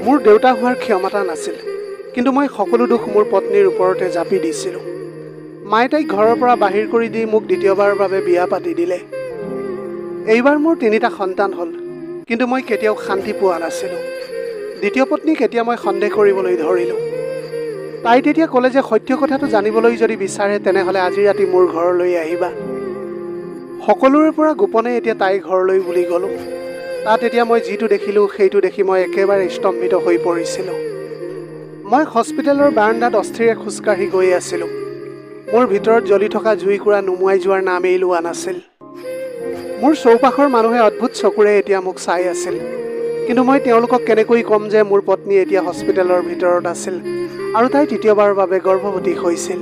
মোৰ দেউতা হোৱাৰ ক্ষমতা নাছিল, কিন্তু মই সকলো দুখ মোৰ পত্নীৰ ওপৰতে জাপি দিছিলোঁ। মায়ে তাইক ঘৰৰ পৰা বাহিৰ কৰি দি মোক দ্বিতীয়বাৰৰ বাবে বিয়া পাতি দিলে। এইবাৰ মোৰ 3টা সন্তান হ'ল, কিন্তু মই কেতিয়াও শান্তি পোৱা নাছিলোঁ। দ্বিতীয় পত্নীক এতিয়া মই সন্দেহ কৰিবলৈ ধৰিলোঁ। তাই তেতিয়া ক'লে যে সত্য কথাটো জানিবলৈ যদি বিচাৰে তেনেহ'লে আজি ৰাতি মোৰ ঘৰলৈ আহিবা। সকলোৰে পৰা গোপনে এতিয়া তাইৰ ঘৰলৈ বুলি গ'লোঁ। তাত এতিয়া মই যিটো দেখিলোঁ সেইটো দেখি মই একেবাৰে স্তম্ভিত হৈ পৰিছিলোঁ। মই হস্পিটেলৰ বাৰাণ্ডাত অস্থিৰে খোজকাঢ়ি গৈ আছিলোঁ। মোৰ ভিতৰত জ্বলি থকা জুইকুৰা নুমুৱাই যোৱাৰ নামেই লোৱা নাছিল। মোৰ চৌপাশৰ মানুহে অদ্ভুত চকুৰে এতিয়া মোক চাই আছিল, কিন্তু মই তেওঁলোকক কেনেকৈ ক'ম যে মোৰ পত্নী এতিয়া হস্পিটেলৰ ভিতৰত আছিল আৰু তাই তৃতীয়বাৰৰ বাবে গৰ্ভৱতী হৈছিল।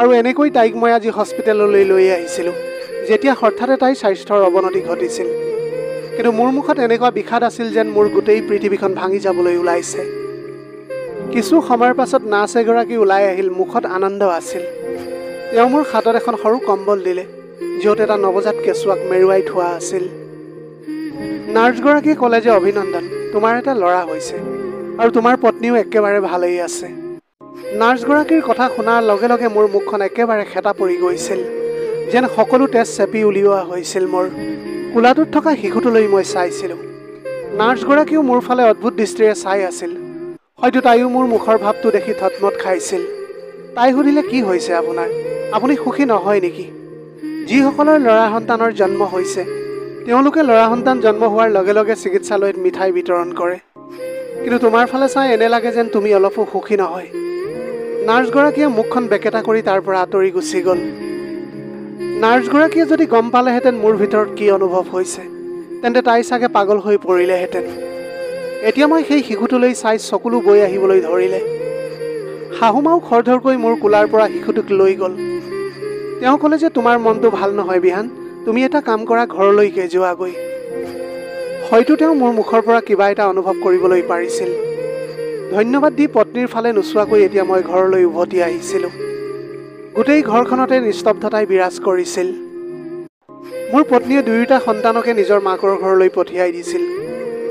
আৰু এনেকৈ তাইক মই আজি হস্পিটেললৈ লৈ আহিছিলোঁ, যেতিয়া হঠাতে তাইৰ স্বাস্থ্যৰ অৱনতি ঘটিছিল। কিন্তু মোৰ মুখত এনেকুৱা বিষাদ আছিল যেন মোৰ গোটেই পৃথিৱীখন ভাঙি যাবলৈ ওলাইছে। কিছু সময়ৰ পাছত নাৰ্ছ এগৰাকী ওলাই আহিল। মুখত আনন্দ আছিল। তেওঁ মোৰ হাতত এখন সৰু কম্বল দিলে, য'ত এটা নৱজাত কেঁচুৱাক মেৰুৱাই থোৱা আছিল। নাৰ্ছগৰাকীয়ে ক'লে যে অভিনন্দন, তোমাৰ এটা ল'ৰা হৈছে আৰু তোমাৰ পত্নীও একেবাৰে ভালেই আছে। নাৰ্ছগৰাকীৰ কথা শুনাৰ লগে লগে মোৰ মুখখন একেবাৰে খেটা পৰি গৈছিল, যেন সকলো তেজ চেপি উলিওৱা হৈছিল। মোৰ কোলাটোত থকা শিশুটোলৈ মই চাইছিলোঁ। নাৰ্ছগৰাকীও মোৰ ফালে অদ্ভুত দৃষ্টিৰে চাই আছিল। হয়তো তাইও মোৰ মুখৰ ভাৱটো দেখি থতমত খাইছিল। তাই সুধিলে, কি হৈছে আপোনাৰ? আপুনি সুখী নহয় নেকি? যিসকলৰ ল'ৰা সন্তানৰ জন্ম হৈছে তেওঁলোকে ল'ৰা সন্তান জন্ম হোৱাৰ লগে লগে চিকিৎসালয়ত মিঠাই বিতৰণ কৰে, কিন্তু তোমাৰ ফালে চাই এনে লাগে যেন তুমি অলপো সুখী নহয়। নাৰ্ছগৰাকীয়ে মুখখন বেকেটা কৰি তাৰ পৰা আঁতৰি গুচি গ'ল। নাৰ্ছগৰাকীয়ে যদি গম পালেহেঁতেন মোৰ ভিতৰত কি অনুভৱ হৈছে, তেন্তে তাই চাগে পাগল হৈ পৰিলেহেঁতেন। এতিয়া মই সেই শিশুটোলৈ চাই চকুলো বৈ আহিবলৈ ধৰিলে। শাহুমাও খৰধৰকৈ মোৰ কোলাৰ পৰা শিশুটোক লৈ গ'ল। তেওঁ ক'লে যে তোমাৰ মনটো ভাল নহয় বিহান, তুমি এটা কাম কৰা, ঘৰলৈকে যোৱাগৈ। হয়তো তেওঁ মোৰ মুখৰ পৰা কিবা এটা অনুভৱ কৰিবলৈ পাৰিছিল। ধন্যবাদ দি পত্নীৰ ফালে নোচোৱাকৈ এতিয়া মই ঘৰলৈ উভতি আহিছিলোঁ। গোটেই ঘৰখনতে নিস্তব্ধতাই বিৰাজ কৰিছিল। মোৰ পত্নীয়ে 2টা সন্তানকে নিজৰ মাকৰ ঘৰলৈ পঠিয়াই দিছিল,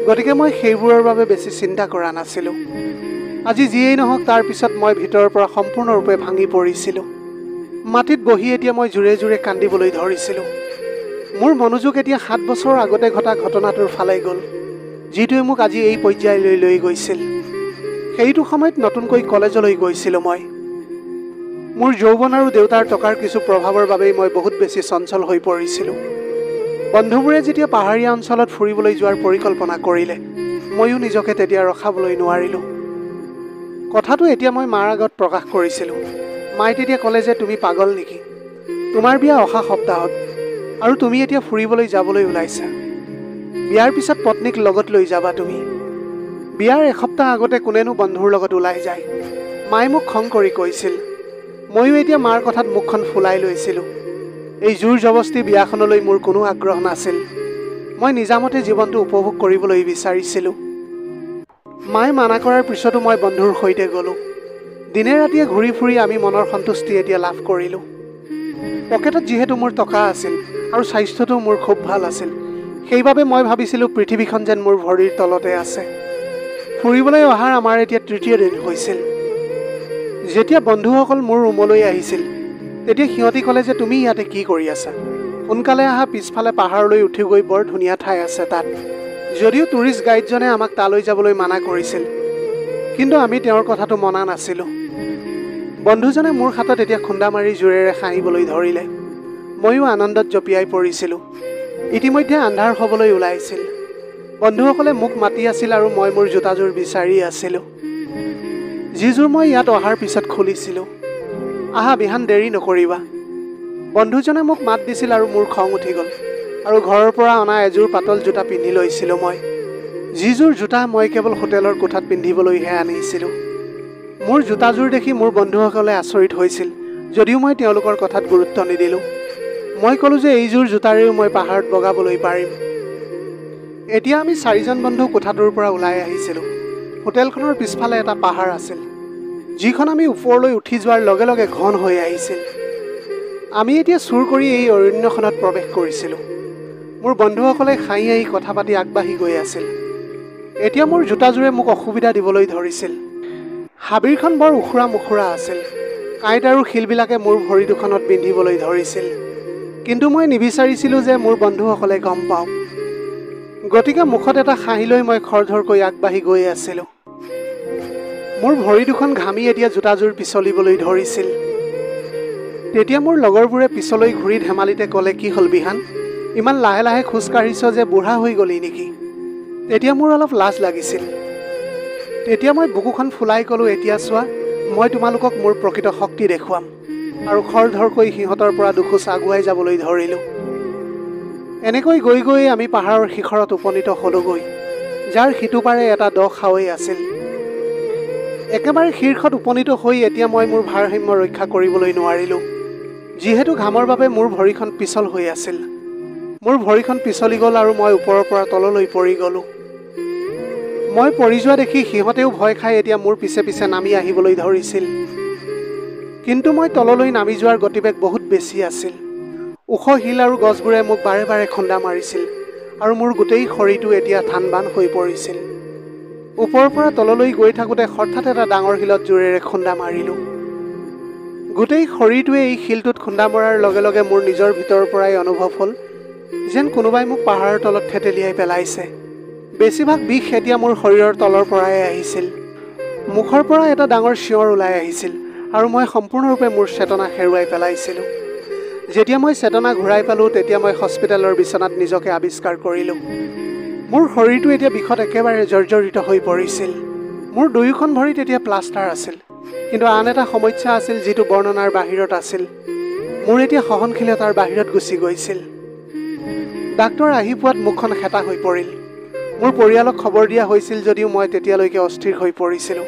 গতিকে মই সেইবোৰৰ বাবে বেছি চিন্তা কৰা নাছিলোঁ। আজি যিয়েই নহওক, তাৰ পিছত মই ভিতৰৰ পৰা সম্পূৰ্ণৰূপে ভাঙি পৰিছিলোঁ। মাটিত বহি এতিয়া মই জোৰে জোৰে কান্দিবলৈ ধৰিছিলোঁ। মোৰ মনোযোগ এতিয়া 7 বছৰৰ আগতে ঘটা ঘটনাটোৰ ফালে গ'ল, যিটোৱে মোক আজি এই পৰ্যায়লৈ লৈ গৈছিল। সেইটো সময়ত নতুনকৈ কলেজলৈ গৈছিলোঁ মই। মোৰ যৌৱন আৰু দেউতাৰ টকাৰ কিছু প্ৰভাৱৰ বাবেই মই বহুত বেছি চঞ্চল হৈ পৰিছিলোঁ। বন্ধুবোৰে যেতিয়া পাহাৰীয়া অঞ্চলত ফুৰিবলৈ যোৱাৰ পৰিকল্পনা কৰিলে, ময়ো নিজকে তেতিয়া ৰখাবলৈ নোৱাৰিলোঁ। কথাটো এতিয়া মই মাৰ আগত প্ৰকাশ কৰিছিলোঁ। মায়ে তেতিয়া ক'লে যে তুমি পাগল নেকি? তোমাৰ বিয়া অহা সপ্তাহত আৰু তুমি এতিয়া ফুৰিবলৈ যাবলৈ ওলাইছা। বিয়াৰ পিছত পত্নীক লগত লৈ যাবা তুমি। বিয়াৰ এসপ্তাহ আগতে কোনেনো বন্ধুৰ লগত ওলাই যায়? মায়ে মোক খং কৰি কৈছিল। ময়ো এতিয়া মাৰ কথাত মুখখন ফুলাই লৈছিলোঁ। এই জোৰ জবস্তি বিয়াখনলৈ মোৰ কোনো আগ্ৰহ নাছিল। মই নিজামতে জীৱনটো উপভোগ কৰিবলৈ বিচাৰিছিলোঁ। মায়ে মানা কৰাৰ পিছতো মই বন্ধুৰ সৈতে গ'লোঁ। দিনে ৰাতিয়ে ঘূৰি ফুৰি আমি মনৰ সন্তুষ্টি এতিয়া লাভ কৰিলোঁ। পকেটত যিহেতু মোৰ টকা আছিল আৰু স্বাস্থ্যটো মোৰ খুব ভাল আছিল, সেইবাবে মই ভাবিছিলোঁ পৃথিৱীখন যেন মোৰ ভৰিৰ তলতে আছে। ফুৰিবলৈ অহাৰ আমাৰ এতিয়া 3য় দিন হৈছিল। যেতিয়া বন্ধুসকল মোৰ ৰুমলৈ আহিছিল, তেতিয়া সিহঁতি ক'লে যে তুমি ইয়াতে কি কৰি আছা? সোনকালে আহা, পিছফালে পাহাৰলৈ উঠি গৈ বৰ ধুনীয়া ঠাই আছে তাত। যদিও টুৰিষ্ট গাইডজনে আমাক তালৈ যাবলৈ মানা কৰিছিল, কিন্তু আমি তেওঁৰ কথাটো মনা নাছিলোঁ। বন্ধুজনে মোৰ হাতত এতিয়া খুন্দা মাৰি জোৰেৰে হাঁহিবলৈ ধৰিলে। ময়ো আনন্দত জঁপিয়াই পৰিছিলোঁ। ইতিমধ্যে আন্ধাৰ হ'বলৈ ওলাইছিল। বন্ধুসকলে মোক মাতি আছিল আৰু মই মোৰ জোতাযোৰ বিচাৰি আছিলোঁ, যিযোৰ মই ইয়াত অহাৰ পিছত খুলিছিলোঁ। আহা বিহান, দেৰি নকৰিবা। বন্ধুজনে মোক মাত দিছিল আৰু মোৰ খং উঠি গ'ল আৰু ঘৰৰ পৰা অনা এযোৰ পাতল জোতা পিন্ধি লৈছিলোঁ মই। যিযোৰ জোতা মই কেৱল হোটেলৰ কোঠাত পিন্ধিবলৈহে আনিছিলোঁ। মোৰ জোতাযোৰ দেখি মোৰ বন্ধুসকলে আচৰিত হৈছিল, যদিও মই তেওঁলোকৰ কথাত গুৰুত্ব নিদিলোঁ। মই ক'লোঁ যে এইযোৰ জোতাৰেও মই পাহাৰত বগাবলৈ পাৰিম। এতিয়া আমি 4জন বন্ধু কোঠাটোৰ পৰা ওলাই আহিছিলোঁ। হোটেলখনৰ পিছফালে এটা পাহাৰ আছিল, যিখন আমি ওপৰলৈ উঠি যোৱাৰ লগে লগে ঘন হৈ আহিছিল। আমি এতিয়া চুৰ কৰি এই অৰণ্যখনত প্ৰৱেশ কৰিছিলোঁ। মোৰ বন্ধুসকলে হাঁহি হাঁহি কথা পাতি আগবাঢ়ি গৈ আছিল। এতিয়া মোৰ জোতাযোৰে মোক অসুবিধা দিবলৈ ধৰিছিল। হাবিৰখন বৰ উখুৰা মুখুৰা আছিল। কাঁইট আৰু শিলবিলাকে মোৰ ভৰি দুখনত বিন্ধিবলৈ ধৰিছিল। কিন্তু মই নিবিচাৰিছিলোঁ যে মোৰ বন্ধুসকলে গম পাওক। গতিকে মুখত এটা হাঁহি লৈ মই খৰধৰকৈ আগবাঢ়ি গৈ আছিলোঁ। মোৰ ভৰি দুখন ঘামি এতিয়া জোতাযোৰ পিছলিবলৈ ধৰিছিল। তেতিয়া মোৰ লগৰবোৰে পিছলৈ ঘূৰি ধেমালিতে ক'লে, কি হ'ল বিহান, ইমান লাহে লাহে খোজকাঢ়িছ যে বুঢ়া হৈ গ'লি নেকি? তেতিয়া মোৰ অলপ লাজ লাগিছিল। তেতিয়া মই বুকুখন ফুলাই ক'লোঁ, এতিয়া চোৱা, মই তোমালোকক মোৰ প্ৰকৃত শক্তি দেখুৱাম। আৰু খৰধৰকৈ সিহঁতৰ পৰা দুখোজ আগুৱাই যাবলৈ ধৰিলোঁ। এনেকৈ গৈ গৈ আমি পাহাৰৰ শিখৰত উপনীত হ'লোগৈ, যাৰ সিটো পাৰে এটা দ খাৱৈ আছিল। একেবাৰে শীৰ্ষত উপনীত হৈ এতিয়া মই মোৰ ভাৰসাম্য ৰক্ষা কৰিবলৈ নোৱাৰিলোঁ, যিহেতু ঘামৰ বাবে মোৰ ভৰিখন পিছল হৈ আছিল। মোৰ ভৰিখন পিছলি গ'ল আৰু মই ওপৰৰ পৰা তললৈ পৰি গ'লোঁ। মই পৰি যোৱা দেখি সিহঁতেও ভয় খাই এতিয়া মোৰ পিছে পিছে নামি আহিবলৈ ধৰিছিল। কিন্তু মই তললৈ নামি যোৱাৰ গতিবেগ বহুত বেছি আছিল। ওখ শিল আৰু গছবোৰে মোক বাৰে বাৰে খুন্দা মাৰিছিল আৰু মোৰ গোটেই শৰীৰটো এতিয়া থান বান হৈ পৰিছিল। ওপৰৰ পৰা তললৈ গৈ থাকোঁতে হঠাৎ এটা ডাঙৰ শিলত জোৰেৰে খুন্দা মাৰিলোঁ। গোটেই শৰীৰটোৱে এই শিলটোত খুন্দা মৰাৰ লগে লগে মোৰ নিজৰ ভিতৰৰ পৰাই অনুভৱ হ'ল যেন কোনোবাই মোক পাহাৰৰ তলত থেতেলিয়াই পেলাইছে। বেছিভাগ বিষ এতিয়া মোৰ শৰীৰৰ তলৰ পৰাই আহিছিল। মুখৰ পৰা এটা ডাঙৰ চিঞৰ ওলাই আহিছিল আৰু মই সম্পূৰ্ণৰূপে মোৰ চেতনা হেৰুৱাই পেলাইছিলোঁ। যেতিয়া মই চেতনা ঘূৰাই পালোঁ, তেতিয়া মই হস্পিটেলৰ বিচনাত নিজকে আৱিষ্কাৰ কৰিলোঁ। মোৰ শৰীৰটো এতিয়া বিষত একেবাৰে জৰ্জৰিত হৈ পৰিছিল। মোৰ দুয়োখন ভৰিত এতিয়া প্লাষ্টাৰ আছিল, কিন্তু আন এটা সমস্যা আছিল যিটো বৰ্ণনাৰ বাহিৰত আছিল। মোৰ এতিয়া সহনশীলতাৰ বাহিৰত গুচি গৈছিল। ডাক্তৰ আহি পোৱাত মুখখন হেতা হৈ পৰিল। মোৰ পৰিয়ালক খবৰ দিয়া হৈছিল যদিও মই তেতিয়ালৈকে অস্থিৰ হৈ পৰিছিলোঁ।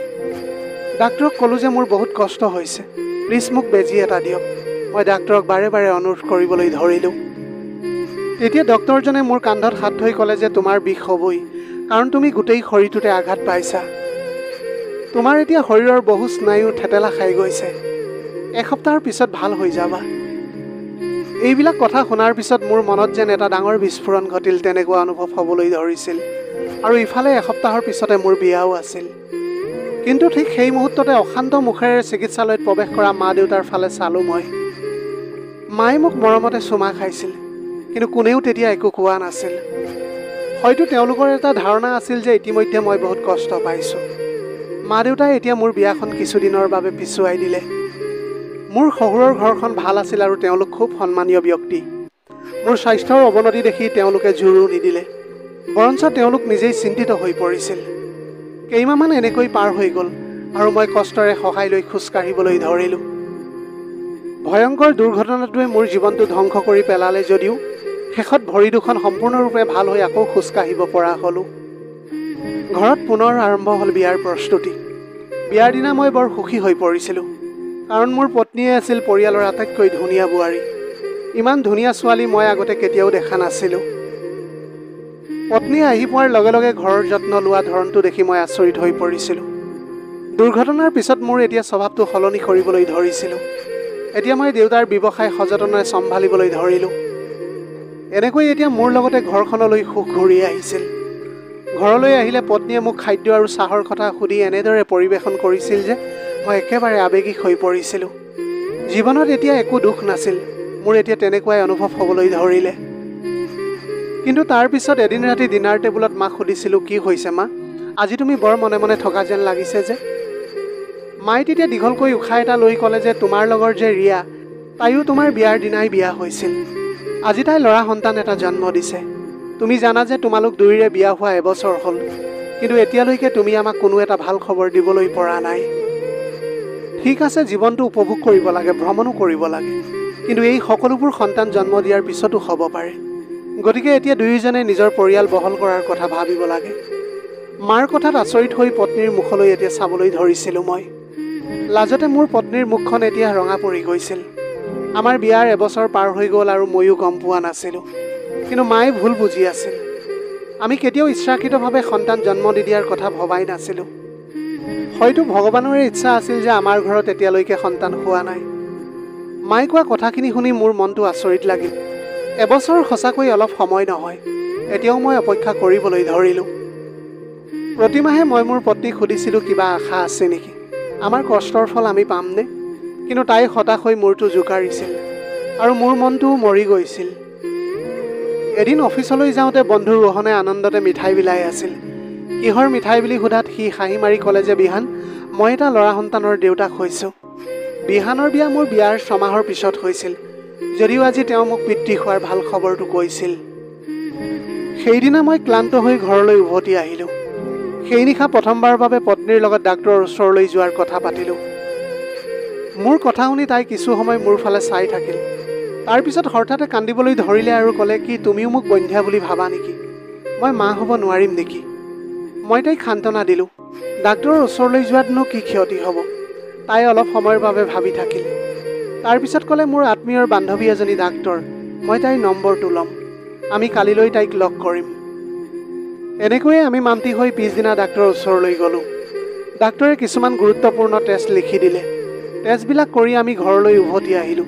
ডাক্তৰক ক'লোঁ যে মোৰ বহুত কষ্ট হৈছে, প্লিজ মোক বেজী এটা দিয়ক। মই ডাক্তৰক বাৰে বাৰে অনুৰোধ কৰিবলৈ ধৰিলোঁ। তেতিয়া ডক্তৰজনে মোৰ কান্ধত হাত থৈ ক'লে যে তোমাৰ বিষ হ'বই, কাৰণ তুমি গোটেই শৰীৰটোতে আঘাত পাইছা। তোমাৰ এতিয়া শৰীৰৰ বহু স্নায়ু থেতেলা খাই গৈছে। এসপ্তাহৰ পিছত ভাল হৈ যাবা। এইবিলাক কথা শুনাৰ পিছত মোৰ মনত যেন এটা ডাঙৰ বিস্ফোৰণ ঘটিল তেনেকুৱা অনুভৱ হ'বলৈ ধৰিছিল। আৰু ইফালে এসপ্তাহৰ পিছতে মোৰ বিয়াও আছিল। কিন্তু ঠিক সেই মুহূৰ্ততে অশান্ত মুখেৰে চিকিৎসালয়ত প্ৰৱেশ কৰা মা দেউতাৰ ফালে চালোঁ মই। মায়ে মোক মৰমতে চুমা খাইছিল, কিন্তু কোনেও তেতিয়া একো কোৱা নাছিল। হয়তো তেওঁলোকৰ এটা ধাৰণা আছিল যে ইতিমধ্যে মই বহুত কষ্ট পাইছোঁ। মা দেউতাই এতিয়া মোৰ বিয়াখন কিছুদিনৰ বাবে পিছুৱাই দিলে। মোৰ শহুৰৰ ঘৰখন ভাল আছিল আৰু তেওঁলোক খুব সন্মানীয় ব্যক্তি। মোৰ স্বাস্থ্যৰ অৱনতি দেখি তেওঁলোকে জোৰো নিদিলে, বৰঞ্চ তেওঁলোক নিজেই চিন্তিত হৈ পৰিছিল। কেইমাহমান এনেকৈ পাৰ হৈ গ'ল আৰু মই কষ্টৰে সহায় লৈ খোজকাঢ়িবলৈ ধৰিলোঁ। ভয়ংকৰ দুৰ্ঘটনাটোৱে মোৰ জীৱনটো ধ্বংস কৰি পেলালে যদিও শেষত ভৰি দুখন সম্পূৰ্ণৰূপে ভাল হৈ আকৌ খোজকাঢ়িব পৰা হ'লোঁ। ঘৰত পুনৰ আৰম্ভ হ'ল বিয়াৰ প্ৰস্তুতি। বিয়াৰ দিনা মই বৰ সুখী হৈ পৰিছিলোঁ, কাৰণ মোৰ পত্নীয়ে আছিল পৰিয়ালৰ আটাইতকৈ ধুনীয়া বোৱাৰী। ইমান ধুনীয়া ছোৱালী মই আগতে কেতিয়াও দেখা নাছিলোঁ। পত্নী আহি পোৱাৰ লগে লগে ঘৰৰ যত্ন লোৱা ধৰণটো দেখি মই আচৰিত হৈ পৰিছিলোঁ। দুৰ্ঘটনাৰ পিছত মোৰ এতিয়া স্বভাৱটো সলনি কৰিবলৈ ধৰিছিলোঁ। এতিয়া মই দেউতাৰ ব্যৱসায় সযতনে চম্ভালিবলৈ ধৰিলোঁ। এনেকৈ এতিয়া মোৰ লগতে ঘৰখনলৈ সুখ ঘূৰি আহিছিল। ঘৰলৈ আহিলে পত্নীয়ে মোক খাদ্য আৰু চাহৰ কথা সুধি এনেদৰে পৰিৱেশন কৰিছিল যে মই একেবাৰে আৱেগিক হৈ পৰিছিলোঁ। জীৱনত এতিয়া একো দুখ নাছিল, মোৰ এতিয়া তেনেকুৱাই অনুভৱ হ'বলৈ ধৰিলে। কিন্তু তাৰ পিছত এদিন ৰাতি ডিনাৰ টেবুলত মাক সুধিছিলোঁ, কি হৈছে মা, আজি তুমি বৰ মনে মনে থকা যেন লাগিছে যে? মায়ে তেতিয়া দীঘলকৈ উশাহ এটা লৈ ক'লে যে তোমাৰ লগৰ যে ৰিয়া, তাইও তোমাৰ বিয়াৰ দিনাই বিয়া হৈছিল। আজি তাই ল'ৰা সন্তান এটা জন্ম দিছে। তুমি জানা যে তোমালোক দুয়োৰে বিয়া হোৱা এবছৰ হ'ল, কিন্তু এতিয়ালৈকে তুমি আমাক কোনো এটা ভাল খবৰ দিবলৈ পৰা নাই। ঠিক আছে, জীৱনটো উপভোগ কৰিব লাগে, ভ্ৰমণো কৰিব লাগে, কিন্তু এই সকলোবোৰ সন্তান জন্ম দিয়াৰ পিছতো হ'ব পাৰে। গতিকে এতিয়া দুয়োজনে নিজৰ পৰিয়াল বহল কৰাৰ কথা ভাবিব লাগে। মাৰ কথাত আচৰিত হৈ পত্নীৰ মুখলৈ এতিয়া চাবলৈ ধৰিছিলোঁ মই। লাজতে মোৰ পত্নীৰ মুখখন এতিয়া ৰঙা পৰি গৈছিল। আমাৰ বিয়াৰ এবছৰ পাৰ হৈ গ'ল আৰু ময়ো গম পোৱা নাছিলোঁ, কিন্তু মায়ে ভুল বুজি আছিল। আমি কেতিয়াও ইচ্ছাকৃতভাৱে সন্তান জন্ম দি দিয়াৰ কথা ভবাই নাছিলোঁ। হয়তো ভগৱানৰে ইচ্ছা আছিল যে আমাৰ ঘৰত এতিয়ালৈকে সন্তান হোৱা নাই। মায়ে কোৱা কথাখিনি শুনি মোৰ মনটো আচৰিত লাগিল। এবছৰ সঁচাকৈ অলপ সময় নহয়, এতিয়াও মই অপেক্ষা কৰিবলৈ ধৰিলোঁ। প্ৰতিমাহে মই মোৰ পত্নীক সুধিছিলোঁ কিবা আশা আছে নেকি, আমাৰ কষ্টৰ ফল আমি পামনে। কিন্তু তাই হতাশ হৈ মূৰটো জোকাৰিছিল আৰু মোৰ মনটোও মৰি গৈছিল। এদিন অফিচলৈ যাওঁতে বন্ধু ৰোহনে আনন্দতে মিঠাই বিলাই আছিল। কিহৰ মিঠাই বুলি সোধাত সি হাঁহি মাৰি ক'লে যে বিহান, মই এটা ল'ৰা সন্তানৰ দেউতাক হৈছোঁ। বিহানৰ বিয়া মোৰ বিয়াৰ 6 মাহৰ পিছত হৈছিল, যদিও আজি তেওঁ মোক পিতৃ হোৱাৰ ভাল খবৰটো কৈছিল। সেইদিনা মই ক্লান্ত হৈ ঘৰলৈ উভতি আহিলোঁ। সেই নিশা প্ৰথমবাৰৰ বাবে পত্নীৰ লগত ডাক্তৰৰ ওচৰলৈ যোৱাৰ কথা পাতিলোঁ। মোৰ কথা শুনি তাই কিছু সময় মোৰ ফালে চাই থাকিল। তাৰপিছত হঠাতে কান্দিবলৈ ধৰিলে আৰু ক'লে, কি তুমিও মোক বন্ধ্যা বুলি ভাবা নেকি? মই মা হ'ব নোৱাৰিম নেকি? মই তাইক সান্তনা দিলোঁ। ডাক্তৰৰ ওচৰলৈ যোৱাতনো কি ক্ষতি হ'ব? তাই অলপ সময়ৰ বাবে ভাবি থাকিল। তাৰপিছত ক'লে, মোৰ আত্মীয়ৰ বান্ধৱী এজনী ডাক্তৰ, মই তাইৰ নম্বৰটো ল'ম, আমি কালিলৈ তাইক লগ কৰিম। এনেকৈয়ে আমি মান্তি হৈ পিছদিনা ডাক্তৰৰ ওচৰলৈ গ'লোঁ। ডাক্তৰে কিছুমান গুৰুত্বপূৰ্ণ টেষ্ট লিখি দিলে। টেষ্টবিলাক কৰি আমি ঘৰলৈ উভতি আহিলোঁ।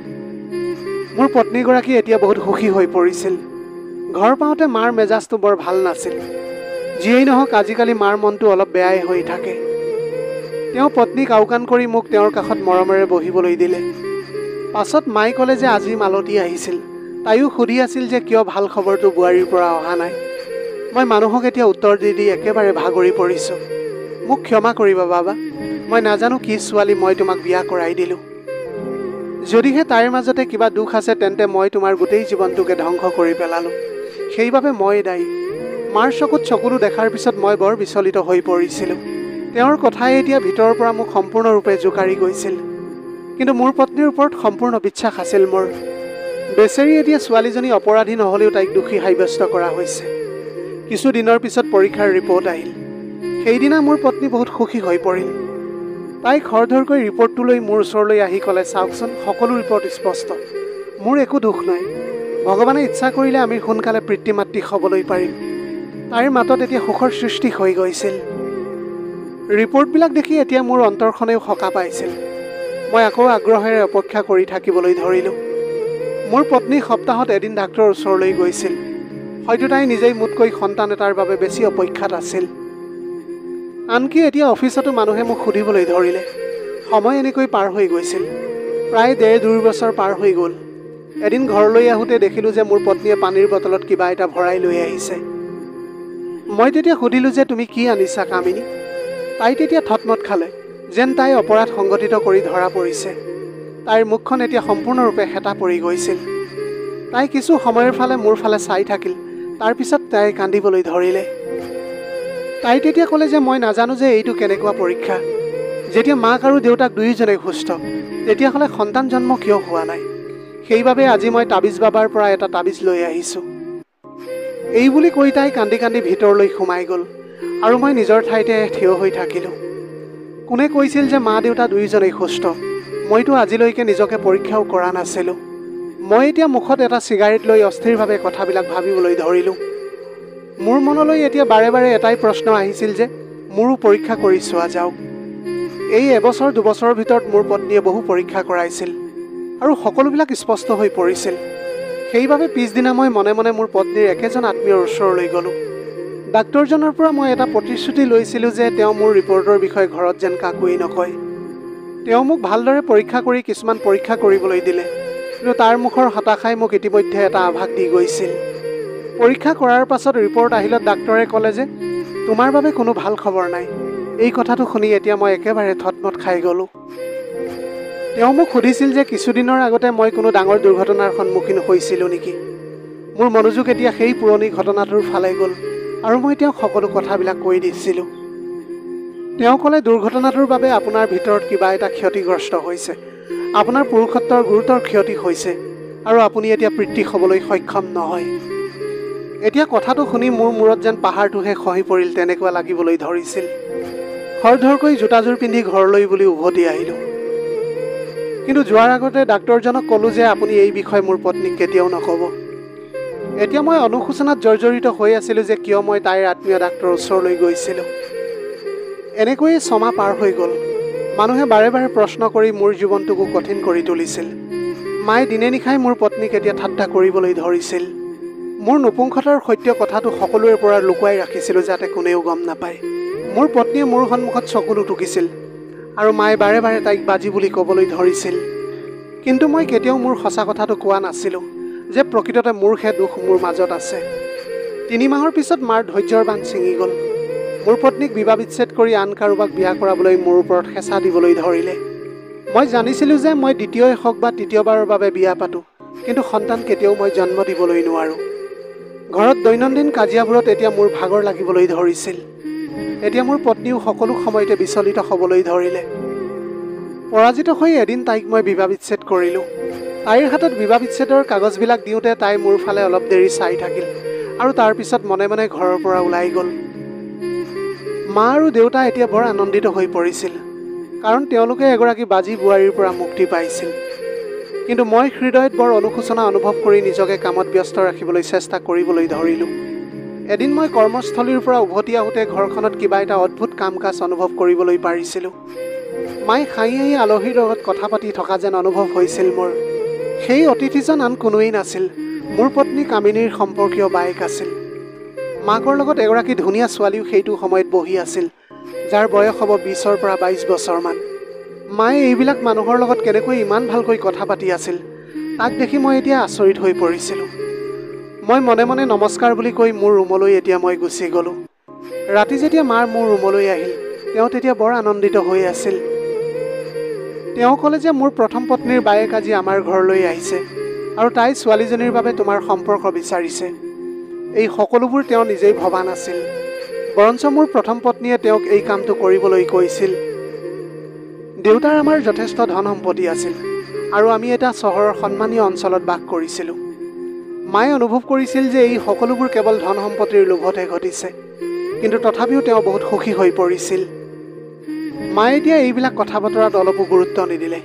মোৰ পত্নীগৰাকী এতিয়া বহুত সুখী হৈ পৰিছিল। ঘৰ পাওঁতে মাৰ মেজাজটো বৰ ভাল নাছিল। যিয়েই নহওক আজিকালি মাৰ মনটো অলপ বেয়াই হৈ থাকে। তেওঁ পত্নীক আওকাণ কৰি মোক তেওঁৰ কাষত মৰমেৰে বহিবলৈ দিলে। পাছত মায়ে ক'লে যে আজি মালতী আহিছিল। তাইও সুধি আছিল যে কিয় ভাল খবৰটো বোৱাৰীৰ পৰা অহা নাই। মই মানুহক এতিয়া উত্তৰ দি দি একেবাৰে ভাগৰি পৰিছোঁ। মোক ক্ষমা কৰিবা বাবা, মই নাজানো কি ছোৱালী মই তোমাক বিয়া কৰাই দিলোঁ। যদিহে তাইৰ মাজতে কিবা দুখ আছে তেন্তে মই তোমাৰ গোটেই জীৱনটোকে ধ্বংস কৰি পেলালোঁ। সেইবাবে মই দায়ী। মাৰ চকুত চকুলো দেখাৰ পিছত মই বৰ বিচলিত হৈ পৰিছিলোঁ। তেওঁৰ কথাই এতিয়া ভিতৰৰ পৰা মোক সম্পূৰ্ণৰূপে জোকাৰি গৈছিল। কিন্তু মোৰ পত্নীৰ ওপৰত সম্পূৰ্ণ বিশ্বাস আছিল মোৰ। বেচেৰী এতিয়া ছোৱালীজনী অপৰাধী নহ'লেও তাইক দোষী সাব্যস্ত কৰা হৈছে। কিছুদিনৰ পিছত পৰীক্ষাৰ ৰিপৰ্ট আহিল। সেইদিনা মোৰ পত্নী বহুত সুখী হৈ পৰিল। তাই খৰধৰকৈ ৰিপৰ্টটো লৈ মোৰ ওচৰলৈ আহি ক'লে, চাওকচোন সকলো ৰিপৰ্ট স্পষ্ট, মোৰ একো দুখ নাই। ভগৱানে ইচ্ছা কৰিলে আমি সোনকালে পিতৃ মাতৃ হ'বলৈ পাৰিম। তাইৰ মাতত এতিয়া সুখৰ সৃষ্টি হৈ গৈছিল। ৰিপৰ্টবিলাক দেখি এতিয়া মোৰ অন্তৰখনেও সকাহ পাইছিল। মই আকৌ আগ্ৰহেৰে অপেক্ষা কৰি থাকিবলৈ ধৰিলোঁ। মোৰ পত্নী সপ্তাহত এদিন ডাক্তৰৰ ওচৰলৈ গৈছিল। হয়তো তাই নিজেই মোতকৈ সন্তান এটাৰ বাবে বেছি অপেক্ষাত আছিল। আনকি এতিয়া অফিচতো মানুহে মোক সুধিবলৈ ধৰিলে। সময় এনেকৈ পাৰ হৈ গৈছিল। প্ৰায় 1.5-2 বছৰ পাৰ হৈ গ'ল। এদিন ঘৰলৈ আহোঁতে দেখিলোঁ যে মোৰ পত্নীয়ে পানীৰ বটলত কিবা এটা ভৰাই লৈ আহিছে। মই তেতিয়া সুধিলোঁ যে তুমি কি আনিছা কামিনী? তাই তেতিয়া থতমত খালে, যেন তাই অপৰাধ সংগঠিত কৰি ধৰা পৰিছে। তাইৰ মুখখন এতিয়া সম্পূৰ্ণৰূপে হেতা পৰি গৈছিল। তাই কিছু সময়ৰ ফালে মোৰ ফালে চাই থাকিল। তাৰপিছত তাই কান্দিবলৈ ধৰিলে। তাই তেতিয়া ক'লে যে মই নাজানো যে এইটো কেনেকুৱা পৰীক্ষা। যেতিয়া মাক আৰু দেউতাক দুয়োজনেই সুস্থ, তেতিয়াহ'লে সন্তান জন্ম কিয় হোৱা নাই? সেইবাবে আজি মই তাবিজ বাবাৰ পৰা এটা তাবিজ লৈ আহিছোঁ। এই বুলি কৈ তাই কান্দি কান্দি ভিতৰলৈ সোমাই গ'ল আৰু মই নিজৰ ঠাইতে থিয় হৈ থাকিলোঁ। কোনে কৈছিল যে মা দেউতা দুয়োজনেই সুস্থ? মইতো আজিলৈকে নিজকে পৰীক্ষাও কৰা নাছিলোঁ। মই এতিয়া মুখত এটা চিগাৰেট লৈ অস্থিৰভাৱে কথাবিলাক ভাবিবলৈ ধৰিলোঁ। মোৰ মনলৈ এতিয়া বাৰে বাৰে এটাই প্ৰশ্ন আহিছিল যে মোৰো পৰীক্ষা কৰি চোৱা যাওক। এই 1-2 বছৰৰ ভিতৰত মোৰ পত্নীয়ে বহু পৰীক্ষা কৰাইছিল আৰু সকলোবিলাক স্পষ্ট হৈ পৰিছিল। সেইবাবে পিছদিনা মই মনে মনে মোৰ পত্নীৰ একেজন আত্মীয়ৰ ওচৰলৈ গ'লোঁ। ডাক্তৰজনৰ পৰা মই এটা প্ৰতিশ্ৰুতি লৈছিলোঁ যে তেওঁ মোৰ ৰিপৰ্টৰ বিষয়ে ঘৰত যেন কাকোৱেই নকয়। তেওঁ মোক ভালদৰে পৰীক্ষা কৰি কিছুমান পৰীক্ষা কৰিবলৈ দিলে, কিন্তু তাৰ মুখৰ হতাশাই মোক ইতিমধ্যে এটা আভাস দি গৈছিল। পৰীক্ষা কৰাৰ পাছত ৰিপৰ্ট আহিলত ডাক্তৰে ক'লে যে তোমাৰ বাবে কোনো ভাল খবৰ নাই। এই কথাটো শুনি এতিয়া মই একেবাৰে থতমত খাই গ'লোঁ। তেওঁ মোক সুধিছিল যে কিছুদিনৰ আগতে মই কোনো ডাঙৰ দুৰ্ঘটনাৰ সন্মুখীন হৈছিলোঁ নেকি। মোৰ মনোযোগ এতিয়া সেই পুৰণি ঘটনাটোৰ ফালে গ'ল আৰু মই তেওঁক সকলো কথাবিলাক কৈ দিছিলোঁ। তেওঁ ক'লে, দুৰ্ঘটনাটোৰ বাবে আপোনাৰ ভিতৰত কিবা এটা ক্ষতিগ্ৰস্ত হৈছে। আপোনাৰ পুৰুষত্বৰ গুৰুতৰ ক্ষতি হৈছে আৰু আপুনি এতিয়া পিতৃ হ'বলৈ সক্ষম নহয়। এতিয়া কথাটো শুনি মোৰ মূৰত যেন পাহাৰটোহে খহি পৰিল তেনেকুৱা লাগিবলৈ ধৰিছিল। খৰধৰকৈ জোতাযোৰ পিন্ধি ঘৰলৈ বুলি উভতি আহিলোঁ। কিন্তু যোৱাৰ আগতে ডাক্তৰজনক ক'লোঁ যে আপুনি এই বিষয়ে মোৰ পত্নীক কেতিয়াও নক'ব। এতিয়া মই অনুশোচনাত জৰ্জৰিত হৈ আছিলোঁ যে কিয় মই তাইৰ আত্মীয় ডাক্তৰৰ ওচৰলৈ গৈছিলোঁ। এনেকৈয়ে 6 মাহ পাৰ হৈ গ'ল। মানুহে বাৰে বাৰে প্ৰশ্ন কৰি মোৰ জীৱনটোকো কঠিন কৰি তুলিছিল। মায়ে দিনে নিশাই মোৰ পত্নীক এতিয়া ঠাট্টা কৰিবলৈ ধৰিছিল। মোৰ নপুংসতাৰ সত্য কথাটো সকলোৰে পৰা লুকুৱাই ৰাখিছিলোঁ যাতে কোনেও গম নাপায়। মোৰ পত্নীয়ে মোৰ সন্মুখত চকুলো টুকিছিল আৰু মায়ে বাৰে বাৰে তাইক বাজি বুলি ক'বলৈ ধৰিছিল। কিন্তু মই কেতিয়াও মোৰ সঁচা কথাটো কোৱা নাছিলোঁ যে প্ৰকৃততে মোৰহে দুখ মোৰ মাজত আছে। 3 মাহৰ পিছত মাৰ ধৈৰ্যৰ বান্ধ ছিঙি গ'ল। মোৰ পত্নীক বিবাহ বিচ্ছেদ কৰি আন কাৰোবাক বিয়া কৰাবলৈ মোৰ ওপৰত হেঁচা দিবলৈ ধৰিলে। মই জানিছিলোঁ যে মই দ্বিতীয়ই হওক বা তৃতীয়বাৰৰ বাবে বিয়া পাতোঁ, কিন্তু সন্তান কেতিয়াও মই জন্ম দিবলৈ নোৱাৰোঁ। ঘৰত দৈনন্দিন কাজিয়াবোৰত এতিয়া মোৰ ভাগৰ লাগিবলৈ ধৰিছিল। এতিয়া মোৰ পত্নীও সকলো সময়তে বিচলিত হ'বলৈ ধৰিলে। পৰাজিত হৈ এদিন তাইক মই বিবাহ বিচ্ছেদ কৰিলোঁ। তাইৰ হাতত বিবাহ বিচ্ছেদৰ কাগজবিলাক দিওঁতে তাই মোৰ ফালে অলপ দেৰি চাই থাকিল আৰু তাৰ পিছত মনে মনে ঘৰৰ পৰা ওলাই গ'ল। মা আৰু দেউতা এতিয়া বৰ আনন্দিত হৈ পৰিছিল, কাৰণ তেওঁলোকে এগৰাকী বাজি বোৱাৰীৰ পৰা মুক্তি পাইছিল। কিন্তু মই হৃদয়ত বৰ অনুশোচনা অনুভৱ কৰি নিজকে কামত ব্যস্ত ৰাখিবলৈ চেষ্টা কৰিবলৈ ধৰিলোঁ। এদিন মই কৰ্মস্থলীৰ পৰা উভতি আহোঁতে ঘৰখনত কিবা এটা অদ্ভুত কাম কাজ অনুভৱ কৰিবলৈ পাৰিছিলোঁ। মায়ে হাঁহি হাঁহি আলহীৰ লগত কথা পাতি থকা যেন অনুভৱ হৈছিল মোৰ। সেই অতিথিজন আন কোনোৱেই নাছিল, মোৰ পত্নী কামিনীৰ সম্পৰ্কীয় বায়েক আছিল। মাকৰ লগত এগৰাকী ধুনীয়া ছোৱালীও সেইটো সময়ত বহি আছিল, যাৰ বয়স হ'ব 20ৰ পৰা 22 বছৰমান। মায়ে এইবিলাক মানুহৰ লগত কেনেকৈ ইমান ভালকৈ কথা পাতি আছিল, তাক দেখি মই এতিয়া আচৰিত হৈ পৰিছিলোঁ। মই মনে মনে নমস্কাৰ বুলি কৈ মোৰ ৰুমলৈ এতিয়া মই গুচি গ'লোঁ। ৰাতি যেতিয়া মাৰ মোৰ ৰুমলৈ আহিল, তেওঁ তেতিয়া বৰ আনন্দিত হৈ আছিল। তেওঁ ক'লে যে মোৰ প্ৰথম পত্নীৰ বায়েক আজি আমাৰ ঘৰলৈ আহিছে আৰু তাই ছোৱালীজনীৰ বাবে তোমাৰ সম্পৰ্ক বিচাৰিছে। এই সকলোবোৰ তেওঁ নিজেই ভবা নাছিল, বৰঞ্চ মোৰ প্ৰথম পত্নীয়ে তেওঁক এই কামটো কৰিবলৈ কৈছিল। দেউতাৰ আমাৰ যথেষ্ট ধন সম্পত্তি আছিল আৰু আমি এটা চহৰৰ সন্মানীয় অঞ্চলত বাস কৰিছিলোঁ। মায়ে অনুভৱ কৰিছিল যে এই সকলোবোৰ কেৱল ধন সম্পত্তিৰ লোভতহে ঘটিছে, কিন্তু তথাপিও তেওঁ বহুত সুখী হৈ পৰিছিল। মায়ে এতিয়া এইবিলাক কথা বতৰাত অলপো গুৰুত্ব নিদিলে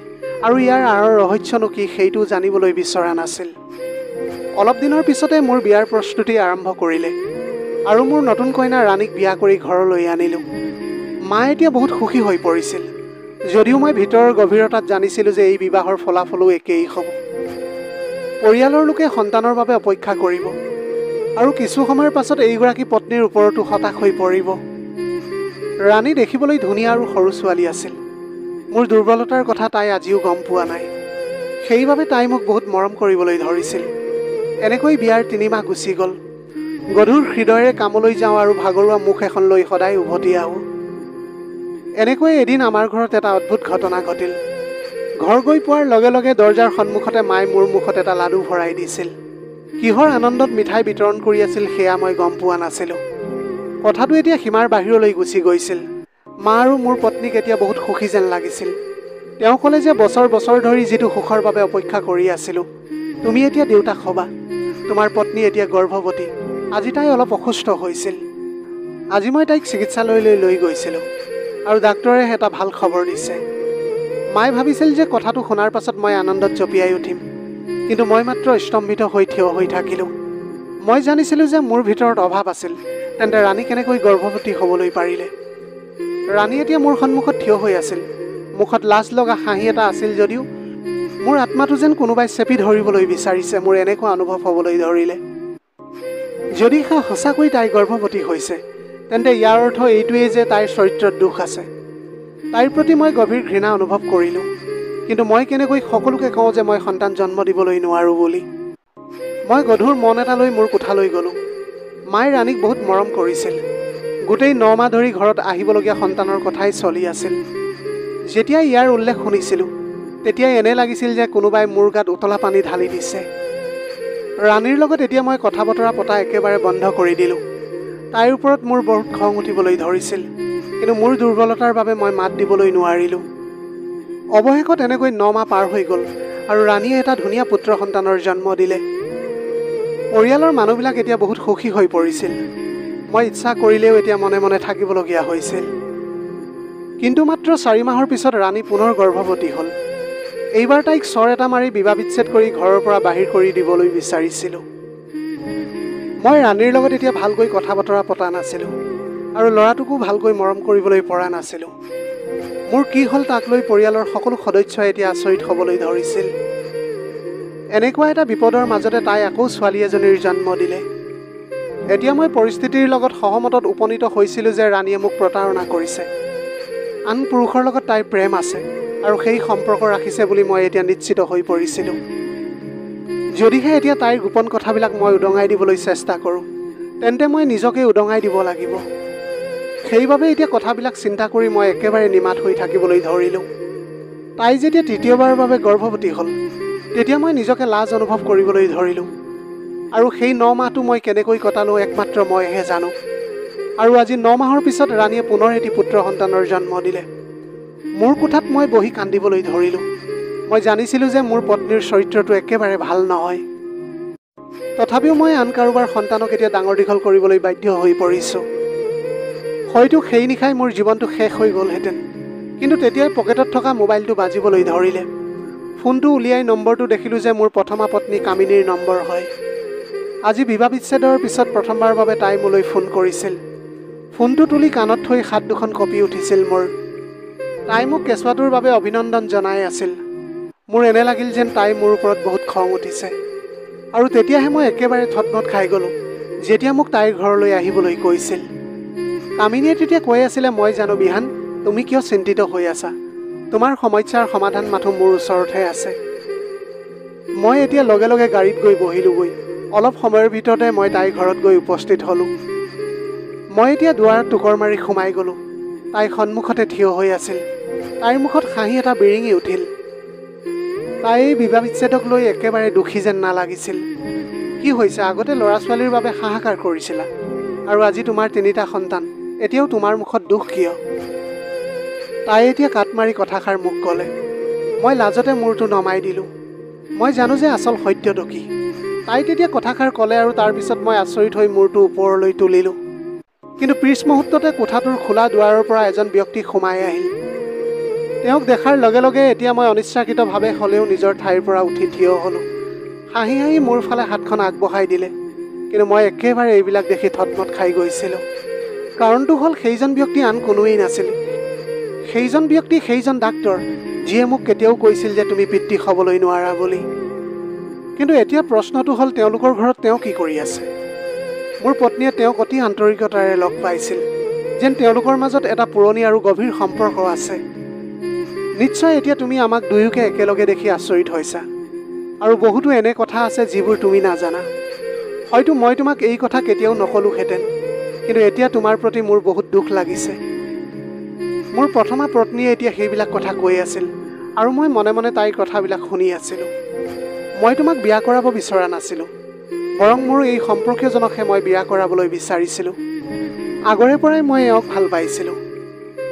আৰু ইয়াৰ আঁৰৰ ৰহস্যনো কি সেইটো জানিবলৈ বিচৰা নাছিল। অলপ দিনৰ পিছতে মোৰ বিয়াৰ প্ৰস্তুতি আৰম্ভ কৰিলে আৰু মোৰ নতুন কইনা ৰাণীক বিয়া কৰি ঘৰলৈ আনিলোঁ। মায়ে এতিয়া বহুত সুখী হৈ পৰিছিল, যদিও মই ভিতৰৰ গভীৰতাত জানিছিলোঁ যে এই বিবাহৰ ফলাফলো একেই হ'ব। পৰিয়ালৰ লোকে সন্তানৰ বাবে অপেক্ষা কৰিব আৰু কিছু সময়ৰ পাছত এইগৰাকী পত্নীৰ ওপৰতো হতাশ হৈ পৰিব। ৰাণী দেখিবলৈ ধুনীয়া আৰু সৰু ছোৱালী আছিল। মোৰ দুৰ্বলতাৰ কথা তাই আজিও গম পোৱা নাই, সেইবাবে তাই মোক বহুত মৰম কৰিবলৈ ধৰিছিল। এনেকৈ বিয়াৰ 3 মাহ গুচি গ'ল। গধুৰ হৃদয়েৰে কামলৈ যাওঁ আৰু ভাগৰুৱা মুখ এখন লৈ সদায় উভতি আহোঁ। এনেকৈ এদিন আমাৰ ঘৰত এটা অদ্ভুত ঘটনা ঘটিল। ঘৰ গৈ পোৱাৰ লগে লগে দৰজাৰ সন্মুখতে মায়ে মোৰ মুখত এটা লাডু ভৰাই দিছিল। কিহৰ আনন্দত মিঠাই বিতৰণ কৰি আছিল সেয়া মই গম পোৱা নাছিলোঁ। কথাটো এতিয়া সীমাৰ বাহিৰলৈ গুচি গৈছিল। মা আৰু মোৰ পত্নীক এতিয়া বহুত সুখী যেন লাগিছিল। তেওঁ ক'লে যে বছৰ বছৰ ধৰি যিটো সুখৰ বাবে অপেক্ষা কৰি আছিলোঁ, তুমি এতিয়া দেউতাক হ'বা। তোমাৰ পত্নী এতিয়া গৰ্ভৱতী। আজি তাই অলপ অসুস্থ হৈছিল। আজি মই তাইক চিকিৎসালয়লৈ লৈ গৈছিলোঁ আৰু ডাক্তৰে এটা ভাল খবৰ দিছে। মায়ে ভাবিছিল যে কথাটো শুনাৰ পাছত মই আনন্দত জঁপিয়াই উঠিম, কিন্তু মই মাত্ৰ স্তম্ভিত হৈ থিয় হৈ থাকিলোঁ। মই জানিছিলোঁ যে মোৰ ভিতৰত অভাৱ আছিল, তেন্তে ৰাণী কেনেকৈ গৰ্ভৱতী হ'বলৈ পাৰিলে। ৰাণী এতিয়া মোৰ সন্মুখত থিয় হৈ আছিল। মুখত লাজ লগা হাঁহি এটা আছিল যদিও মোৰ আত্মাটো যেন কোনোবাই চেপি ধৰিবলৈ বিচাৰিছে, মোৰ এনেকুৱা অনুভৱ হ'বলৈ ধৰিলে। যদি সঁচাকৈ তাই গৰ্ভৱতী হৈছে, তেন্তে ইয়াৰ অৰ্থ এইটোৱেই যে তাইৰ চৰিত্ৰত দোষ আছে। তাইৰ প্ৰতি মই গভীৰ ঘৃণা অনুভৱ কৰিলোঁ, কিন্তু মই কেনেকৈ সকলোকে কওঁ যে মই সন্তান জন্ম দিবলৈ নোৱাৰোঁ বুলি। মই গধুৰ মন এটা লৈ মোৰ কোঠালৈ গ'লোঁ। মায়ে ৰাণীক বহুত মৰম কৰিছিল। গোটেই 9 মাহ ধৰি ঘৰত আহিবলগীয়া সন্তানৰ কথাই চলি আছিল। যেতিয়া ইয়াৰ উল্লেখ শুনিছিলোঁ, তেতিয়া এনে লাগিছিল যে কোনোবাই মোৰ গাত উতলা পানী ঢালি দিছে। ৰাণীৰ লগত এতিয়া মই কথা বতৰা পতা একেবাৰে বন্ধ কৰি দিলোঁ। তাইৰ ওপৰত মোৰ বহুত খং উঠিবলৈ ধৰিছিল, কিন্তু মোৰ দুৰ্বলতাৰ বাবে মই মাত দিবলৈ নোৱাৰিলোঁ। অৱশেষত এনেকৈ 9 মাহ পাৰ হৈ গ'ল আৰু ৰাণীয়ে এটা ধুনীয়া পুত্ৰ সন্তানৰ জন্ম দিলে। পৰিয়ালৰ মানুহবিলাক এতিয়া বহুত সুখী হৈ পৰিছিল। মই ইচ্ছা কৰিলেও এতিয়া মনে মনে থাকিবলগীয়া হৈছিল। কিন্তু মাত্ৰ 4 মাহৰ পিছত ৰাণী পুনৰ গৰ্ভৱতী হ'ল। এইবাৰ তাইক চৰ এটা মাৰি বিবাহ বিচ্ছেদ কৰি ঘৰৰ পৰা বাহিৰ কৰি দিবলৈ বিচাৰিছিলোঁ। মই ৰাণীৰ লগত এতিয়া ভালকৈ কথা বতৰা পতা নাছিলোঁ আৰু ল'ৰাটোকো ভালকৈ মৰম কৰিবলৈ পৰা নাছিলোঁ। মোৰ কি হ'ল তাক লৈ পৰিয়ালৰ সকলো সদস্যই এতিয়া আচৰিত হ'বলৈ ধৰিছিল। এনেকুৱা এটা বিপদৰ মাজতে তাই আকৌ ছোৱালী এজনীৰ জন্ম দিলে। এতিয়া মই পৰিস্থিতিৰ লগত সহমতত উপনীত হৈছিলোঁ যে ৰাণীয়ে মোক প্ৰতাৰণা কৰিছে। আন পুৰুষৰ লগত তাইৰ প্ৰেম আছে আৰু সেই সম্পৰ্ক ৰাখিছে বুলি মই এতিয়া নিশ্চিত হৈ পৰিছিলোঁ। যদিহে এতিয়া তাইৰ গোপন কথাবিলাক মই উদঙাই দিবলৈ চেষ্টা কৰোঁ, তেন্তে মই নিজকে উদঙাই দিব লাগিব। সেইবাবে এতিয়া কথাবিলাক চিন্তা কৰি মই একেবাৰে নিমাত হৈ থাকিবলৈ ধৰিলোঁ। তাই যেতিয়া তৃতীয়বাৰৰ বাবে গৰ্ভৱতী হ'ল, তেতিয়া মই নিজকে লাজ অনুভৱ কৰিবলৈ ধৰিলোঁ। আৰু সেই 9 মাহটো মই কেনেকৈ কটালোঁ একমাত্ৰ মইহে জানো। আৰু আজি 9 মাহৰ পিছত ৰাণীয়ে পুনৰ এটি পুত্ৰ সন্তানৰ জন্ম দিলে। মোৰ কোঠাত মই বহি কান্দিবলৈ ধৰিলোঁ। মই জানিছিলোঁ যে মোৰ পত্নীৰ চৰিত্ৰটো একেবাৰে ভাল নহয়। তথাপিও মই আন কাৰোবাৰ সন্তানক এতিয়া ডাঙৰ দীঘল কৰিবলৈ বাধ্য হৈ পৰিছোঁ। হয়তো সেই নিশাই মোৰ জীৱনটো শেষ হৈ গ'লহেঁতেন, কিন্তু তেতিয়াই পকেটত থকা মোবাইলটো বাজিবলৈ ধৰিলে। ফোনটো উলিয়াই নম্বৰটো দেখিলোঁ যে মোৰ প্ৰথমা পত্নী কামিনীৰ নম্বৰ হয়। আজি বিবাহ বিচ্ছেদৰ পিছত প্ৰথমবাৰৰ বাবে তাই মোলৈ ফোন কৰিছিল। ফোনটো তুলি কাণত থৈ হাত দুখন কঁপি উঠিছিল মোৰ। তাই মোক কেঁচুৱাটোৰ বাবে অভিনন্দন জনাই আছিল। মোৰ এনে লাগিল যেন তাই মোৰ ওপৰত বহুত খং উঠিছে। আৰু তেতিয়াহে মই একেবাৰে থতমত খাই গ'লোঁ, যেতিয়া মোক তাইৰ ঘৰলৈ আহিবলৈ কৈছিল। কামিনীয়ে তেতিয়া কৈ আছিলে, মই জানো বিহান, তুমি কিয় চিন্তিত হৈ আছা। তোমাৰ সমস্যাৰ সমাধান মাথো মোৰ ওচৰতহে আছে। মই এতিয়া লগে লগে গাড়ীত গৈ বহিলোঁগৈ। অলপ সময়ৰ ভিতৰতে মই তাইৰ ঘৰত গৈ উপস্থিত হ'লোঁ। মই এতিয়া দুৱাৰত টোকৰ মাৰি সোমাই গ'লোঁ। তাই সন্মুখতে থিয় হৈ আছিল। তাইৰ মুখত হাঁহি এটা বিৰিঙি উঠিল। তাই এই বিবাহ বিচ্ছেদক লৈ একেবাৰে দুখী যেন নালাগিছিল। কি হৈছে, আগতে ল'ৰা ছোৱালীৰ বাবে হাহাকাৰ কৰিছিলা, আৰু আজি তোমাৰ 3টা সন্তান, এতিয়াও তোমাৰ মুখত দুখ কিয়? তাই এতিয়া কাট মাৰি কথাষাৰ মোক ক'লে। মই লাজতে মূৰটো নমাই দিলোঁ। মই জানো যে আচল সত্যটো কি। তাই তেতিয়া কথাষাৰ ক'লে আৰু তাৰপিছত মই আচৰিত হৈ মূৰটো ওপৰলৈ তুলিলোঁ। কিন্তু পিছ মুহূৰ্ততে কোঠাটোৰ খোলা দুৱাৰৰ পৰা এজন ব্যক্তি সোমাই আহিল। তেওঁক দেখাৰ লগে লগে এতিয়া মই অনিচ্ছাকৃতভাৱে হ'লেও নিজৰ ঠাইৰ পৰা উঠি থিয় হ'লোঁ। হাঁহি হাঁহি মোৰ ফালে হাতখন আগবঢ়াই দিলে। কিন্তু মই একেবাৰে এইবিলাক দেখি থতমত খাই গৈছিলোঁ। কাৰণটো হ'ল, সেইজন ব্যক্তি আন কোনোৱেই নাছিল। সেইজন ব্যক্তি সেইজন ডাক্তৰ, যিয়ে মোক কেতিয়াও কৈছিল যে তুমি পিতৃ হ'বলৈ নোৱাৰা বুলি। কিন্তু এতিয়া প্ৰশ্নটো হ'ল, তেওঁলোকৰ ঘৰত তেওঁ কি কৰি আছে? মোৰ পত্নীয়ে তেওঁক অতি আন্তৰিকতাৰে লগ পাইছিল, যেন তেওঁলোকৰ মাজত এটা পুৰণি আৰু গভীৰ সম্পৰ্ক আছে। নিশ্চয় এতিয়া তুমি আমাক দুয়োকে একেলগে দেখি আচৰিত হৈছা। আৰু বহুতো এনে কথা আছে যিবোৰ তুমি নাজানা। হয়তো মই তোমাক এই কথা কেতিয়াও নকলোহেঁতেন, কিন্তু এতিয়া তোমাৰ প্ৰতি মোৰ বহুত দুখ লাগিছে। মোৰ প্ৰথমা পত্নীয়ে এতিয়া সেইবিলাক কথা কৈ আছিল, আৰু মই মনে মনে তাইৰ কথাবিলাক শুনি আছিলোঁ। মই তোমাক বিয়া কৰাব বিচৰা নাছিলোঁ, বৰং মোৰ এই সম্পৰ্কীয়জনকহে মই বিয়া কৰাবলৈ বিচাৰিছিলোঁ। আগৰে পৰাই মই এওঁক ভাল পাইছিলোঁ।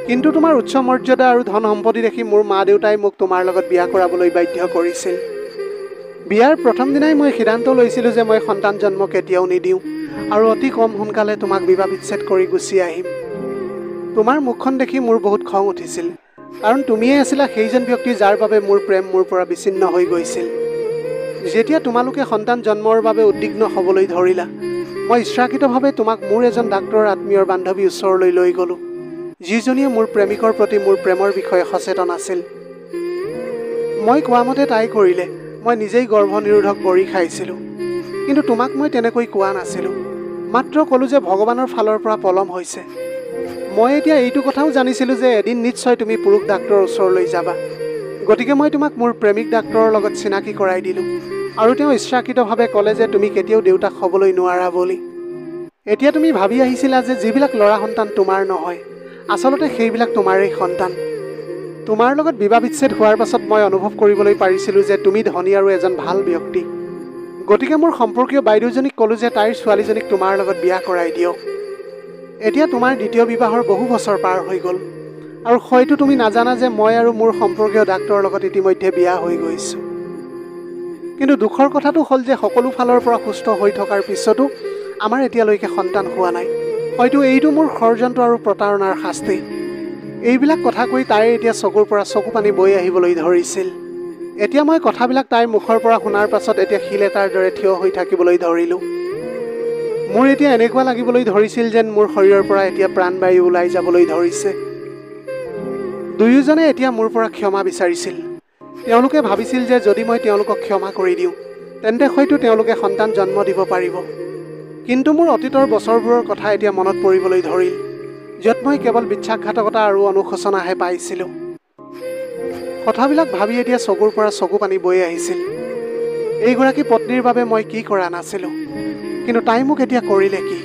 কিন্তু তোমাৰ উচ্চ মৰ্যাদা আৰু ধন সম্পত্তি দেখি মোৰ মা দেউতাই মোক তোমাৰ লগত বিয়া কৰাবলৈ বাধ্য কৰিছিল। বিয়াৰ প্ৰথম দিনাই মই সিদ্ধান্ত লৈছিলোঁ যে মই সন্তান জন্ম কেতিয়াও নিদিওঁ, আৰু অতি কম সোনকালে তোমাক বিবাহ বিচ্ছেদ কৰি গুচি আহিম। তোমাৰ মুখখন দেখি মোৰ বহুত খং উঠিছিল, কাৰণ তুমিয়ে আছিলা সেইজন ব্যক্তি যাৰ বাবে মোৰ প্ৰেম মোৰ পৰা বিচ্ছিন্ন হৈ গৈছিল। যেতিয়া তোমালোকে সন্তান জন্মৰ বাবে উদ্বিগ্ন হ'বলৈ ধৰিলা, মই ইচ্ছাকৃতভাৱে তোমাক মোৰ এজন ডাক্তৰৰ আত্মীয়ৰ বান্ধৱীৰ ওচৰলৈ লৈ গ'লোঁ, যিজনীয়ে মোৰ প্ৰেমিকৰ প্ৰতি মোৰ প্ৰেমৰ বিষয়ে সচেতন আছিল। মই কোৱামতে তাই কৰিলে। মই নিজেই গৰ্ভনিৰোধক বড়ি খাইছিলোঁ, কিন্তু তোমাক মই তেনেকৈ কোৱা নাছিলোঁ। মাত্ৰ ক'লোঁ যে ভগৱানৰ ফালৰ পৰা পলম হৈছে। মই এতিয়া এইটো কথাও জানিছিলোঁ যে এদিন নিশ্চয় তুমি পুৰুষ ডাক্তৰৰ ওচৰলৈ যাবা। গতিকে মই তোমাক মোৰ প্ৰেমিক ডাক্তৰৰ লগত চিনাকি কৰাই দিলোঁ, আৰু তেওঁ ইচ্ছাকৃতভাৱে ক'লে যে তুমি কেতিয়াও দেউতাক হ'বলৈ নোৱাৰা বুলি। এতিয়া তুমি ভাবি আহিছিলা যে যিবিলাক ল'ৰা সন্তান তোমাৰ নহয়, আচলতে সেইবিলাক তোমাৰেই সন্তান। তোমাৰ লগত বিবাহ বিচ্ছেদ হোৱাৰ পাছত মই অনুভৱ কৰিবলৈ পাৰিছিলোঁ যে তুমি ধনী আৰু এজন ভাল ব্যক্তি। গতিকে মোৰ সম্পৰ্কীয় বাইদেউজনীক ক'লোঁ যে তাইৰ ছোৱালীজনীক তোমাৰ লগত বিয়া কৰাই দিয়ক। এতিয়া তোমাৰ দ্বিতীয় বিবাহৰ বহু বছৰ পাৰ হৈ গ'ল, আৰু হয়তো তুমি নাজানা যে মই আৰু মোৰ সম্পৰ্কীয় ডাক্তৰৰ লগত ইতিমধ্যে বিয়া হৈ গৈছোঁ। কিন্তু দুখৰ কথাটো হ'ল যে সকলো ফালৰ পৰা সুস্থ হৈ থকাৰ পিছতো আমাৰ এতিয়ালৈকে সন্তান হোৱা নাই। হয়তো এইটো মোৰ ষড়যন্ত্ৰ আৰু প্ৰতাৰণাৰ শাস্তি। এইবিলাক কথা কৈ তাইৰ এতিয়া চকুৰ পৰা চকু পানী বৈ আহিবলৈ ধৰিছিল। এতিয়া মই কথাবিলাক তাইৰ মুখৰ পৰা শুনাৰ পাছত এতিয়া শিল এটাৰ দৰে থিয় হৈ থাকিবলৈ ধৰিলোঁ। মোৰ এতিয়া এনেকুৱা লাগিবলৈ ধৰিছিল যেন মোৰ শৰীৰৰ পৰা এতিয়া প্ৰাণবায়ু ওলাই যাবলৈ ধৰিছে। দুয়োজনে এতিয়া মোৰ পৰা ক্ষমা বিচাৰিছিল। তেওঁলোকে ভাবিছিল যে যদি মই তেওঁলোকক ক্ষমা কৰি দিওঁ, তেন্তে হয়তো তেওঁলোকে সন্তান জন্ম দিব পাৰিব। কিন্তু মোৰ অতীতৰ বছৰবোৰৰ কথা এতিয়া মনত পৰিবলৈ ধৰিল, য'ত মই কেৱল বিশ্বাসঘাতকতা আৰু অনুশোচনাহে পাইছিলোঁ। কথাবিলাক ভাবি এতিয়া চকুৰ পৰা চকু পানী বৈ আহিছিল। এইগৰাকী পত্নীৰ বাবে মই কি কৰা নাছিলোঁ, কিন্তু তাই মোক এতিয়া কৰিলে কি?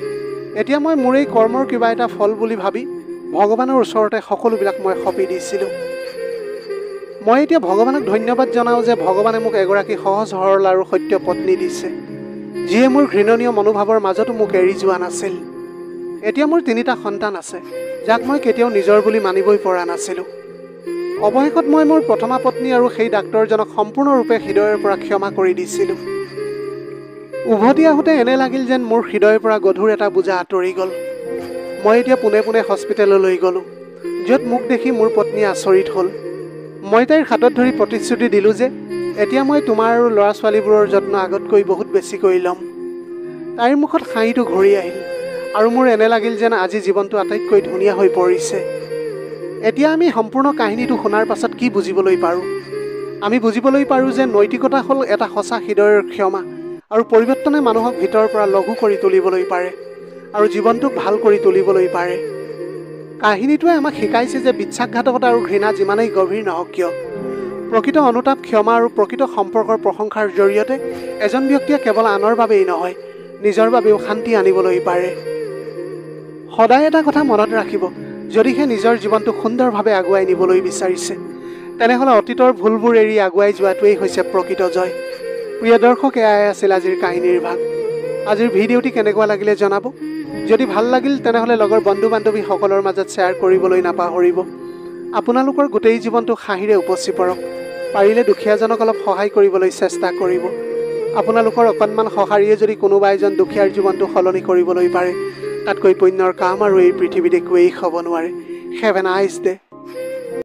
এতিয়া মই মোৰ এই কৰ্মৰ কিবা এটা ফল বুলি ভাবি ভগৱানৰ ওচৰতে সকলোবিলাক মই সঁপি দিছিলোঁ। মই এতিয়া ভগৱানক ধন্যবাদ জনাওঁ যে ভগৱানে মোক এগৰাকী সহজ সৰল আৰু সত্য পত্নী দিছে, যিয়ে মোৰ ঘৃণনীয় মনোভাৱৰ মাজতো মোক এৰি যোৱা নাছিল। এতিয়া মোৰ 3টা সন্তান আছে, যাক মই কেতিয়াও নিজৰ বুলি মানিবই পৰা নাছিলোঁ। অৱশেষত মই মোৰ প্ৰথমা পত্নী আৰু সেই ডাক্তৰজনক সম্পূৰ্ণৰূপে হৃদয়ৰ পৰা ক্ষমা কৰি দিছিলোঁ। উভতি আহোঁতে এনে লাগিল যেন মোৰ হৃদয়ৰ পৰা গধুৰ এটা বোজা আঁতৰি গ'ল। মই এতিয়া পোনে পোনে হস্পিটেললৈ গ'লোঁ, য'ত মোক দেখি মোৰ পত্নী আচৰিত হ'ল। মই তাইৰ হাতত ধৰি প্ৰতিশ্ৰুতি দিলোঁ যে এতিয়া মই তোমাৰ আৰু ল'ৰা ছোৱালীবোৰৰ যত্ন আগতকৈ বহুত বেছিকৈ ল'ম। তাইৰ মুখত হাঁহিটো ঘূৰি আহিল আৰু মোৰ এনে লাগিল যেন আজি জীৱনটো আটাইতকৈ ধুনীয়া হৈ পৰিছে। এতিয়া আমি সম্পূৰ্ণ কাহিনীটো শুনাৰ পাছত কি বুজিবলৈ পাৰোঁ? আমি বুজিবলৈ পাৰোঁ যে নৈতিকতা হ'ল এটা সঁচা হৃদয়ৰ ক্ষমা আৰু পৰিৱৰ্তনে মানুহক ভিতৰৰ পৰা লঘু কৰি তুলিবলৈ পাৰে আৰু জীৱনটোক ভাল কৰি তুলিবলৈ পাৰে। কাহিনীটোৱে আমাক শিকাইছে যে বিশ্বাসঘাতকতা আৰু ঘৃণা যিমানেই গভীৰ নহওক কিয়, প্ৰকৃত অনুতাপ, ক্ষমা আৰু প্ৰকৃত সম্পৰ্কৰ প্ৰশংসাৰ জৰিয়তে এজন ব্যক্তিয়ে কেৱল আনৰ বাবেই নহয়, নিজৰ বাবেও শান্তি আনিবলৈ পাৰে। সদায় এটা কথা মনত ৰাখিব, যদিহে নিজৰ জীৱনটো সুন্দৰভাৱে আগুৱাই নিবলৈ বিচাৰিছে, তেনেহ'লে অতীতৰ ভুলবোৰ এৰি আগুৱাই যোৱাটোৱেই হৈছে প্ৰকৃত জয়। প্ৰিয় দৰ্শক, এয়াই আছিল আজিৰ কাহিনীৰ ভাগ। আজিৰ ভিডিঅ'টি কেনেকুৱা লাগিলে জনাব। যদি ভাল লাগিল তেনেহ'লে লগৰ বন্ধু বান্ধৱীসকলৰ মাজত শ্বেয়াৰ কৰিবলৈ নাপাহৰিব। আপোনালোকৰ গোটেই জীৱনটো হাঁহিৰে উপচি পৰক। পাৰিলে দুখীয়াজনক অলপ সহায় কৰিবলৈ চেষ্টা কৰিব। আপোনালোকৰ অকণমান সঁহাৰিয়ে যদি কোনোবা এজন দুখীয়াৰ জীৱনটো সলনি কৰিবলৈ পাৰে, তাতকৈ পুণ্যৰ কাম আৰু এই পৃথিৱীত একোৱেই হ'ব নোৱাৰে। Have a nice day.